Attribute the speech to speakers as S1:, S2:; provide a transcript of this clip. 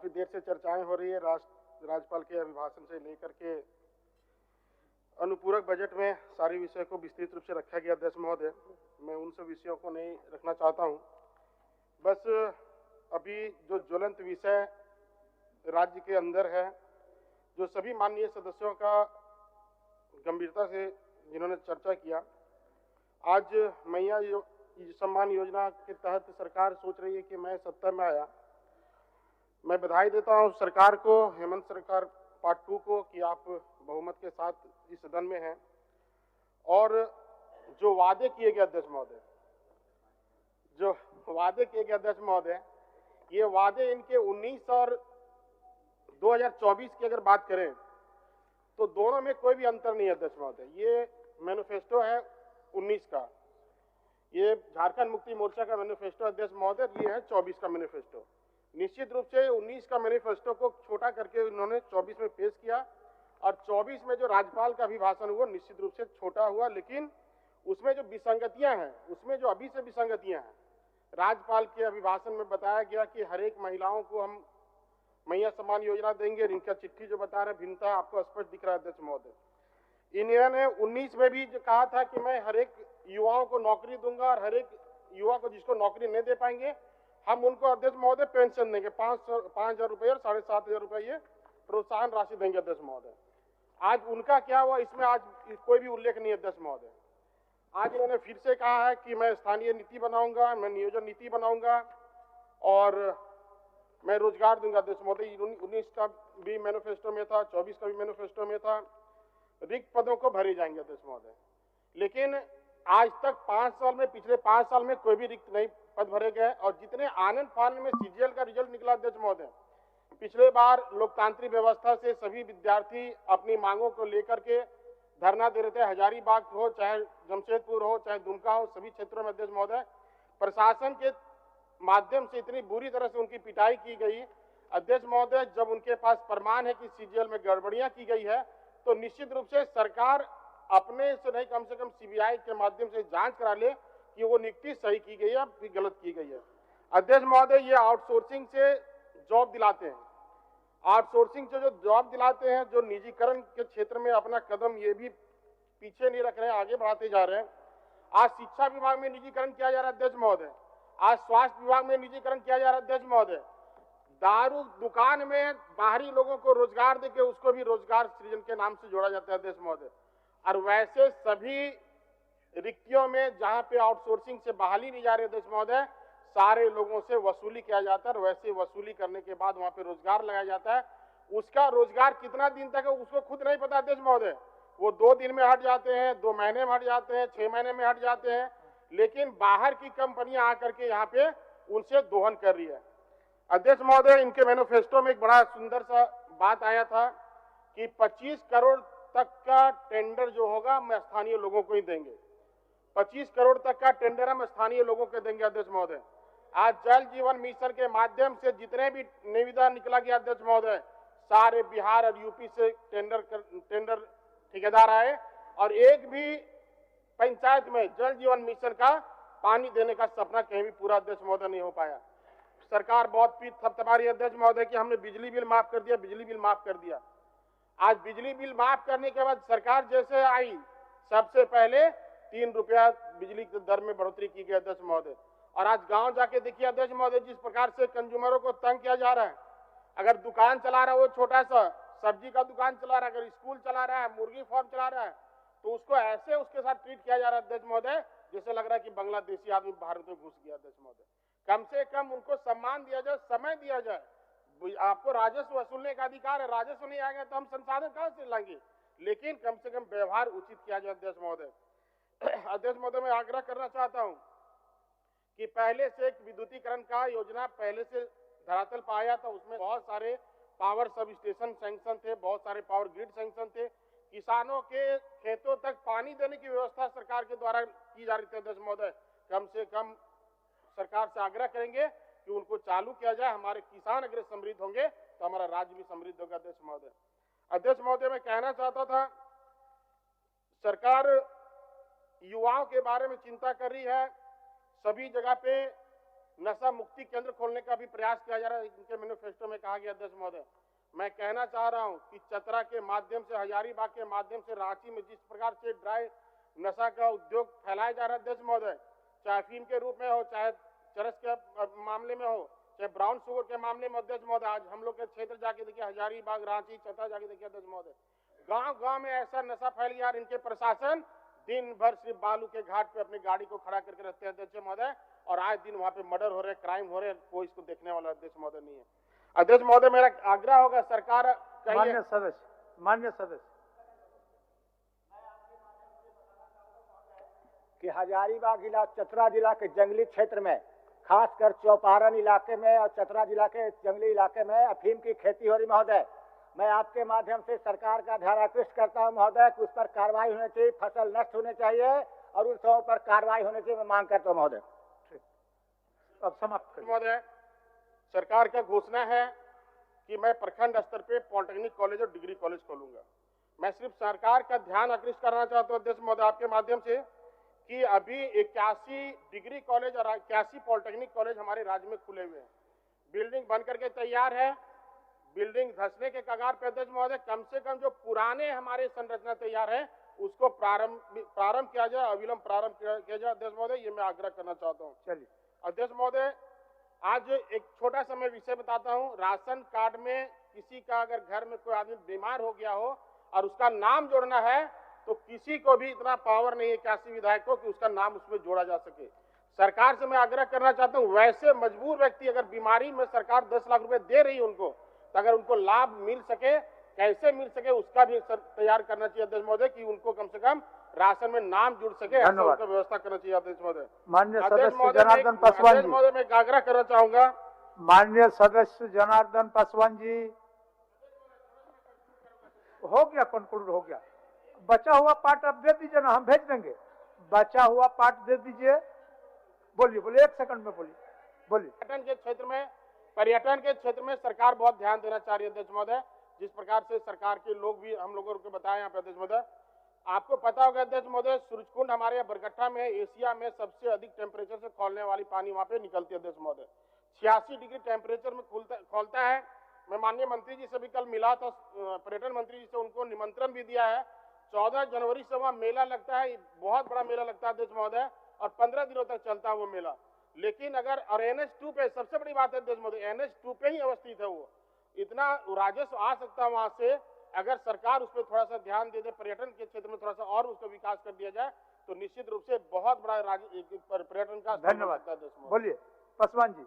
S1: काफी देर से चर्चाएं हो रही है राज्यपाल के अभिभाषण से लेकर के अनुपूरक बजट में सारे विषय को विस्तृत रूप से रखा गया। अध्यक्ष महोदय, मैं उन सब विषयों को नहीं रखना चाहता हूं। बस अभी जो ज्वलंत विषय राज्य के अंदर है, जो सभी माननीय सदस्यों का गंभीरता से जिन्होंने चर्चा किया, आज मैया सम्मान योजना के तहत सरकार सोच रही है कि मैं सत्ता में आया। मैं बधाई देता हूं सरकार को, हेमंत सरकार पार्ट 2 को, कि आप बहुमत के साथ इस सदन में हैं। और जो वादे किए गए अध्यक्ष महोदय, ये वादे इनके 19 और 2024 की अगर बात करें तो दोनों में कोई भी अंतर नहीं है अध्यक्ष महोदय। ये मैनिफेस्टो है 19 का, ये झारखंड मुक्ति मोर्चा का मैनिफेस्टो अध्यक्ष महोदय, ये है 24 का मैनिफेस्टो। निश्चित रूप से 19 का मैनिफेस्टो को छोटा करके उन्होंने 24 में पेश किया, और 24 में जो राज्यपाल का अभिभाषण हुआ निश्चित रूप से छोटा हुआ, लेकिन उसमें जो विसंगतियां हैं, उसमें जो अभी से विसंगतियां हैं, राज्यपाल के अभिभाषण में बताया गया कि हर एक महिलाओं को हम मैया सम्मान योजना देंगे। इनका चिट्ठी जो बता रहे भिन्नता आपको स्पष्ट दिख रहा है अध्यक्ष महोदय। इन्होंने 19 में भी जो कहा था कि मैं हर एक युवाओं को नौकरी दूंगा, और हर एक युवा को जिसको नौकरी नहीं दे पाएंगे हम उनको अध्यक्ष महोदय पेंशन देंगे, 5,000 रुपये और 7,500 रुपये ये प्रोत्साहन राशि देंगे अध्यक्ष महोदय। आज उनका क्या हुआ, इसमें आज कोई भी उल्लेख नहीं है अध्यक्ष महोदय। आज इन्होंने फिर से कहा है कि मैं स्थानीय नीति बनाऊंगा, मैं नियोजन नीति बनाऊंगा और मैं रोजगार दूंगा अध्यक्ष महोदय। 19 का भी मैनिफेस्टो में था, 24 का भी मैनिफेस्टो में था, रिक्त पदों को भरे जाएंगे अध्यक्ष महोदय। लेकिन आज तक 5 साल में, पिछले 5 साल में कोई भी रिक्त नहीं पद भरे गए। और जितने आनंद फानंद में सीजीएल का रिजल्ट निकला अध्यक्ष महोदय, पिछले बार लोकतांत्रिक व्यवस्था से सभी विद्यार्थी अपनी मांगों को लेकर के धरना दे रहे थे। हजारीबाग हो, चाहे जमशेदपुर हो, चाहे दुमका हो, सभी क्षेत्रों में अध्यक्ष महोदय प्रशासन के माध्यम से इतनी बुरी तरह से उनकी पिटाई की गई अध्यक्ष महोदय। जब उनके पास प्रमाण है कि सीजीएल में गड़बड़ियां की गई है, तो निश्चित रूप से सरकार अपने से नहीं, कम से कम सीबीआई के माध्यम से जांच करा ले कि वो नियुक्ति सही की गई है या गलत की गई है। अध्यक्ष महोदय, ये आउटसोर्सिंग से जॉब दिलाते हैं, आउटसोर्सिंग से जो जॉब दिलाते हैं, जो निजीकरण के क्षेत्र में अपना कदम ये भी पीछे नहीं रख रहे हैं, आगे बढ़ाते जा रहे हैं। आज शिक्षा विभाग में निजीकरण किया जा रहा है अध्यक्ष महोदय, आज स्वास्थ्य विभाग में निजीकरण किया जा रहा है अध्यक्ष महोदय। दारू दुकान में बाहरी लोगों को रोजगार देके उसको भी रोजगार सृजन के नाम से जोड़ा जाता है अध्यक्ष महोदय। और वैसे सभी रिक्तियों में जहां पे आउटसोर्सिंग से बहाली नहीं जा रही अध्यक्ष महोदय, सारे लोगों से वसूली किया जाता है, और वैसे वसूली करने के बाद वहां पे रोजगार लगाया जाता है। उसका रोजगार कितना दिन तक है उसको खुद नहीं पता अध्यक्ष महोदय। वो 2 दिन में हट जाते हैं, 2 महीने में हट जाते हैं, 6 महीने में हट जाते हैं, लेकिन बाहर की कंपनियां आकर के यहाँ पे उनसे दोहन कर रही है अध्यक्ष महोदय। इनके मैनिफेस्टो में एक बड़ा सुंदर सा बात आया था कि 25 करोड़ तक का टेंडर जो होगा हम स्थानीय लोगों को ही देंगे। 25 करोड़ तक का टेंडर हम स्थानीय लोगों को देंगे अध्यक्ष महोदय। आज जल जीवन मिशन के माध्यम से जितने भी निविदा निकला गया अध्यक्ष महोदय, सारे बिहार और यूपी से टेंडर ठेकेदार आए, और एक भी पंचायत में जल जीवन मिशन का पानी देने का सपना कहीं भी पूरा अध्यक्ष महोदय नहीं हो पाया। सरकार बहुत पीठ थपथपा रही है अध्यक्ष महोदय कि हमने बिजली बिल माफ कर दिया, बिजली बिल माफ कर दिया। आज बिजली बिल माफ करने के बाद सरकार जैसे आई, सबसे पहले 3 रुपया बिजली की दर में बढ़ोतरी की गई अध्यक्ष महोदय। और आज गांव जाके देखिए अध्यक्ष महोदय, जिस प्रकार से कंज्यूमरों को तंग किया जा रहा है। अगर दुकान चला रहा है वो छोटा सा सब्जी का दुकान चला रहा है, अगर स्कूल चला रहा है, मुर्गी फार्म चला रहा है, तो उसको ऐसे उसके साथ ट्रीट किया जा रहा है अध्यक्ष महोदय, जैसे लग रहा है कि बांग्लादेशी आदमी भारत में घुस गया अध्यक्ष महोदय। कम से कम उनको सम्मान दिया जाए, समय दिया जाए। आपको राजस्व वसूलने का अधिकार है, राजस्व नहीं आएगा तो हम संसाधन कहां से लाएंगे, लेकिन कम से कम व्यवहार उचित किया जाए अध्यक्ष महोदय। अध्यक्ष महोदय, मैं आग्रह करना चाहता हूं कि पहले से एक विद्युतीकरण का योजना पहले से धरातल पर आया था, उसमें बहुत सारे पावर सब स्टेशन सैंक्शन थे, बहुत सारे पावर ग्रिड सैंक्शन थे, किसानों के खेतों तक पानी देने की व्यवस्था सरकार के द्वारा की जा रही थी अध्यक्ष महोदय। कम से कम सरकार से आग्रह करेंगे कि उनको चालू किया जाए। हमारे किसान अगर समृद्ध होंगे तो हमारा राज्य भी समृद्ध होगा अध्यक्ष महोदय। अध्यक्ष महोदय, मैं कहना चाहता था, सरकार युवाओं के बारे में चिंता कर रही है। सभी जगह पे नशा मुक्ति केंद्र खोलने का भी प्रयास किया जा रहा है, इनके मैनिफेस्टो में कहा गया। अध्यक्ष महोदय, मैं कहना चाह रहा हूं कि चतरा के माध्यम से, हजारीबाग के माध्यम से रांची में जिस प्रकार से ड्राई नशा का उद्योग फैलाया जा रहा है अध्यक्ष महोदय, चाहे अफीम के रूप में हो, चाहे चरस के मामले में हो, चाहे ब्राउन शुगर के मामले में अध्यक्ष महोदय, आज हम लोग के क्षेत्र जाके देखिए, हजारीबाग, रांची, चतरा जाके देखिए अध्यक्ष महोदय, गांव-गांव में ऐसा नशा फैल गया। इनके प्रशासन दिन भर सिर्फ बालू के घाट पे अपनी गाड़ी को खड़ा करके रखते हैं अध्यक्ष महोदय, और आज दिन वहां पे मर्डर हो रहे, क्राइम हो रहे, कोई इसको देखने वाला अध्यक्ष महोदय नहीं है। अध्यक्ष महोदय, मेरा आग्रह होगा सरकार,
S2: मान्य सदस्य
S3: कि हजारीबाग जिला, चतरा जिला के जंगली क्षेत्र में, खासकर चौपारण इलाके में और चतरा जिला के जंगली इलाके में अफीम की खेती हो रही महोदय। मैं आपके माध्यम से सरकार का ध्यान आकृष्ट करता हूं महोदय कि उस पर कार्रवाई होनी चाहिए, फसल नष्ट होने चाहिए और उन सबों पर कार्रवाई होनी चाहिए, मैं मांग करता हूं महोदय।
S2: अब समाप्त
S1: महोदय, सरकार का घोषणा है कि मैं प्रखंड स्तर पे पॉलिटेक्निक कॉलेज और डिग्री कॉलेज खोलूंगा। मैं सिर्फ सरकार का ध्यान आकृष्ट करना चाहता हूं अध्यक्ष महोदय आपके माध्यम से कि अभी 81 डिग्री कॉलेज और 81 पॉलिटेक्निक कॉलेज हमारे राज्य में खुले हुए हैं। बिल्डिंग बन करके तैयार है, बिल्डिंग धंसने के कगार पे अध्यक्ष महोदय, कम से कम जो पुराने हमारे संरचना तैयार है उसको प्रारंभ किया जाए, अविलंब प्रारंभ किया जाए अध्यक्ष महोदय, ये मैं आग्रह करना चाहता हूँ।
S2: चलिए
S1: अध्यक्ष महोदय, आज एक छोटा सा मैं विषय बताता हूँ। राशन कार्ड में किसी का अगर घर में कोई आदमी बीमार हो गया हो और उसका नाम जोड़ना है तो किसी को भी इतना पावर नहीं है 81 विधायक को कि उसका नाम उसमें जोड़ा जा सके। सरकार से मैं आग्रह करना चाहता हूँ, वैसे मजबूर व्यक्ति अगर बीमारी में सरकार 10 लाख रुपए दे रही है उनको, तो अगर उनको लाभ मिल सके, कैसे मिल सके, उसका भी तैयार करना चाहिए अध्यक्ष महोदय कि उनको कम से कम राशन में नाम जुड़ सके, ऐसा उसका व्यवस्था करना चाहिए अध्यक्ष महोदय।
S2: माननीय सदस्य जनार्दन पासवान जी,
S1: महोदय मैं आग्रह करना चाहूंगा।
S2: माननीय सदस्य जनार्दन पासवान जी, हो गया, कंक्लूड हो गया। बचा हुआ पार्ट अब दे दीजिए ना, हम भेज देंगे। बचा हुआ पार्ट दे दीजिए। बोलिए बोलिए, 1 सेकंड में बोलिए बोलिए।
S1: पर्यटन के क्षेत्र में सरकार बहुत ध्यान देना चाह रही है अध्यक्ष महोदय। जिस प्रकार से सरकार के लोग भी हम लोगों को बताए यहाँ पे अध्यक्ष महोदय, आपको पता होगा अध्यक्ष महोदय, सूरजकुंड हमारे यहाँ बरकट्टा में एशिया में सबसे अधिक टेम्परेचर से खोलने वाली पानी वहाँ पे निकलती है अध्यक्ष महोदय। 86 डिग्री टेम्परेचर में खोलता है। मैं माननीय मंत्री जी से भी कल मिला था, पर्यटन मंत्री जी से, उनको निमंत्रण भी दिया है। 14 जनवरी से वहाँ मेला लगता है, बहुत बड़ा मेला लगता है अध्यक्ष महोदय, और 15 दिनों तक चलता है वो मेला। लेकिन अगर और NH2 पे सबसे बड़ी बात है अध्यक्ष महोदय, NH2 पे ही अवस्थित है वो, इतना राजस्व आ सकता है वहां से। अगर सरकार उस पर थोड़ा सा ध्यान दे दे, पर्यटन के क्षेत्र में थोड़ा सा और उसका विकास कर दिया जाए, तो निश्चित रूप से बहुत बड़ा पर्यटन का।
S2: धन्यवाद। बोलिए पासवान जी।